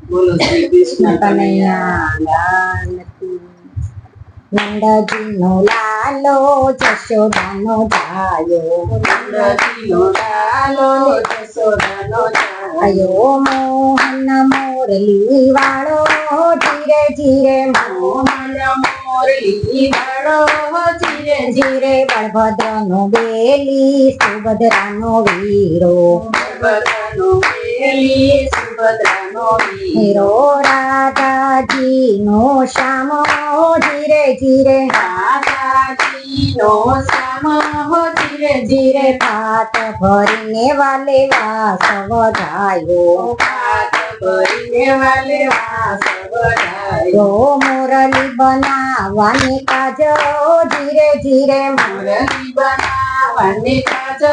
બોલો શ્રી કૃષ્ણ કનૈયા લાલ કી. નંદજીનો લાલો જશોદાનો જાયો, નંદજીનો લાલો જશોદાનો જાયો, આયો મોહન મોરલી વાળો ધીરે ધીરે મોહન મોરલી વાળો ધીરે ધીરે બળભદ્રનો બેલી સુભદ્રાનો વીરો, બધાનો વેલી સુભદ્રાનો વીરો, હીરો રાધાજીનો શ્યામો ધીરે ધીરે રાધાજીનો શ્યામ ધીરે ધીરે ભાત ભરીને વાલે વાસ વધાયો, ભાત ભરીને વાલે વાસ વધાયો, તો મોરલી બનાવવાની કાજો ધીરે ધીરે મોરલી બનાવવાની કાજો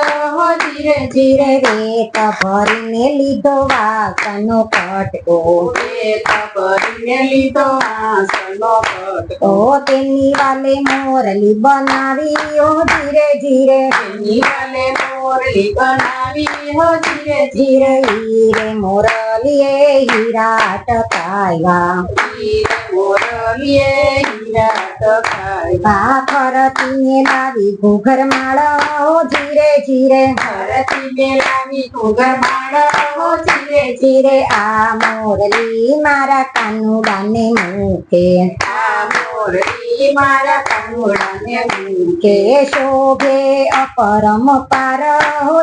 ધીરે ધીરે રેત ભરીને લીધો વાસનો કટકો, રેત ભરીને લીધો વાસનો કટકો, તો તેની વાલે મોરલી બનાવી ઓ ધીરે ધીરે એની વાલે મોરલી બનાવી હો ધીરે ધીરે હીરે મોરલીએ હીરા ટકાવ્યા, ધીરે મોરલીએ હીરા ટકાવ્યા, ફરતીને લાવી ઘૂઘર માળો ધીરે ધીરે ધરતી મેલાવી ઘૂઘર માળો ધીરે ધીરે આ મોરલી મારા કાનુડાને મૂકે, આ મોરલી મારા કાનુડાને મૂકે, કે શોભે અપરમ પાર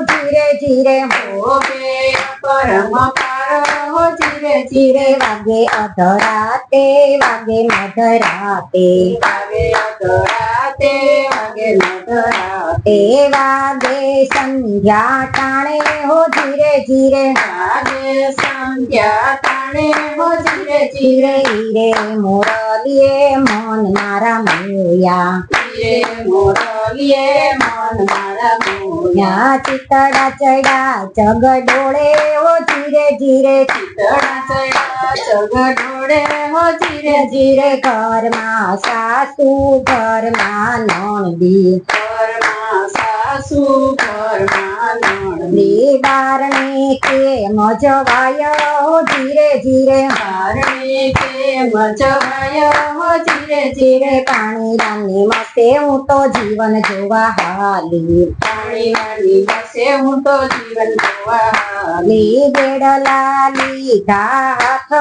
ધીરે ધીરે શોભે પરમ પારો ધીરે ધીરે વાગે અધરાતે વાગે મધરાતે, વાગે અધરાતે વાગે મધરાતે, તે વાગે સંધ્યા ટાણે હો ધીરે ધીરે વાગે સંધ્યા તાણે હો ધીરે ધીરે હીરે મોરલીએ મન મારા મોયા, ધીરે મોરલીએ મન મારા મોયા, યા ચિતડા ચડા ચગડોળે ઓ ધીરે ધીરે ચિતડા ચડા ચગડોળે હો ધીરે ધીરે ઘરમાં સાસુ ઘરમાં નણદી, ઘરમાં સાસુ ઘરમાં નણંદ, દી બારણે કેમ જવાયો ધીરે ધીરે બારણે કેમ જવાયો હો ધીરે ધીરે, ધીરે પાણી રાની મસે હું તો જીવન જોવા હાલી, પાણી વાળી બસે હું તો જીવન જોવા હાલી, બેડલા લીધા હાથ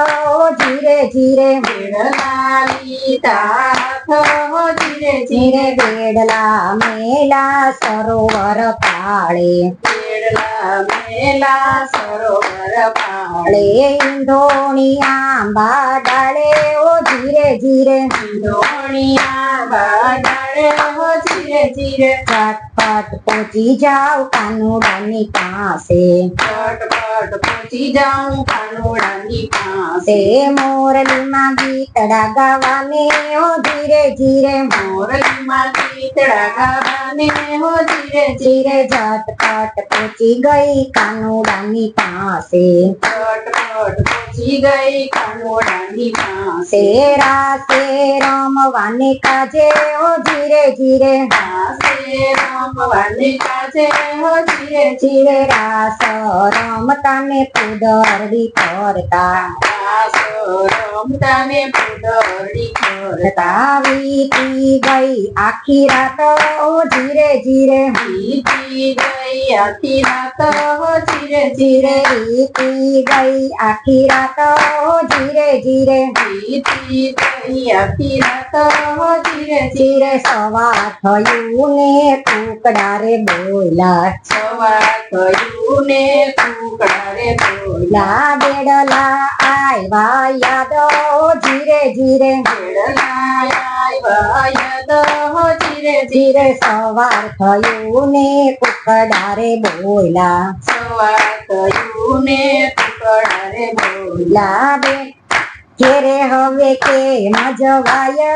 ધીરે ધીરે બેડલા લીધા હાથ હો ધીરે ધીરે ધીરે, બેડલા મેલા સરોવર પાળે, બેડલા મેલા સરોવર પાળે, પાળે ઈંધોણી આંબા ડાળે ઓ ધીરે ધીરે ધોણિયા બાડાળે હો ધીરે ધીરે, ઝટપટ પહોંચી જાવ કાનુડાની પાસે, ઝટપટ પહોંચી જાઉં કાનુડાની પાસે, તે મોરલીમાં ગીતડા ગાવાને ઓ ધીરે ધીરે મોરલીમાં ગીતડા ગાવાને હો ધીરે ધીરે, ધીરે ઝટપટ પહોંચી ગઈ કાનુડાની પાસે, ઝટપટ પહોંચી ગઈ કાનુડાની પાસે, તે રાસે રમવાને કાજે ઓ ધીરે ધીરે પાસે રમવાની કાજે હો ધીરે ધીરે, ધીરે રાસ રમતા ને પુદરડી કરતા, રાસો રમતા ને પુદરડી કરતા, કરતા વીતી ગઈ આખી રાત ઓ ધીરે ધીરે વીતી ગઈ આખી રાત હો ધીરે ધીરે, ધીરે વીતી ગઈ આખી રાત ઓ ધીરે ધીરે વીતી ગઈ આખી રાત હો ધીરે ધીરે, ધીરે સવાર થયું ને કુકડા રે બોલા, સવાર થયું ને કુકડા રે બોલા, લા બેડલા આવ્યા યાદ ઓ ધીરે ધીરે બેડલા આવ્યા યાદ હો ધીરે ધીરે, ધીરે સવાર થયું ને કુકડા રે બોલા, સવાર થયું ને કુકડા રે બોલા, લા બે ઘેરે હવે કેમ જવાય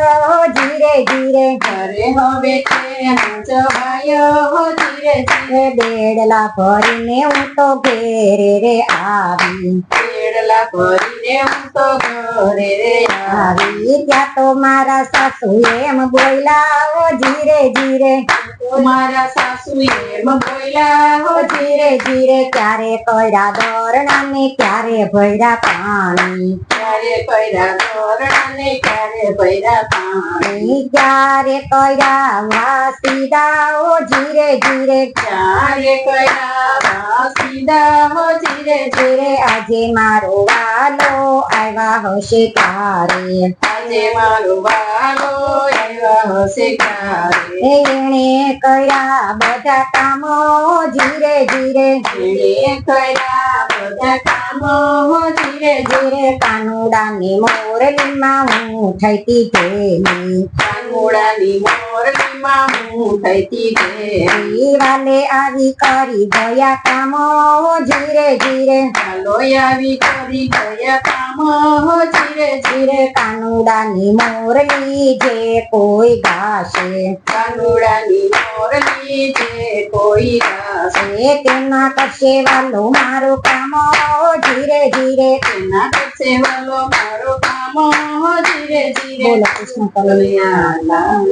ધીરે ધીરે ઘરે હવે કેમ જવાયો હો ધીરે ધીરે, બેડલા ભરીને હું તો ઘેરે રે આવી, બેડલા ભરીને હું તો ઘરે રે આવી ત્યાં તો મારા સાસુ એમ બોલ્યા ઓ ધીરે ધીરે મારા સાસુ એમ બોલ્યા હો ધીરે ધીરે ક્યારે કર્યા દોરણા ને ક્યારે ભર્યા પાણી ક્યારે કર્યા ધોરણા ને ક્યારે ભર્યા પાણી ક્યારે કર્યા વાસીદા ઓ ધીરે ધીરે ક્યારે કર્યા સીધા હો ધીરે ધીરે આજે મારો વાલો આવ્યા હશે તારે આજે મારો વાલો આવ્યા હશે ક્યારે એણે કર્યા બધા કામો ધીરે ધીરે એણે કર્યા બધા કામો હો ધીરે ધીરે કાનુડાની મોરલીમાં હું થઈતી ભેલી કાનુડાની મોરલીમાં હું થઈતી ભેલી વાલે આવી કરી ગયા કામો ધીરે ધીરે ચાલો આવી કરી ગયા કામો હો ધીરે ધીરે કાનુડાની મોરલી જે કોઈ ગાશે કાનુડાની મોરલી જે કોઈ ગાશે તેમાં કરશે વાલો મારો કામો ધીરે ધીરે તેના કરશે વાલો મારો કામો હો ધીરે ધીરે બોલો કૃષ્ણ કનૈયા લાલ.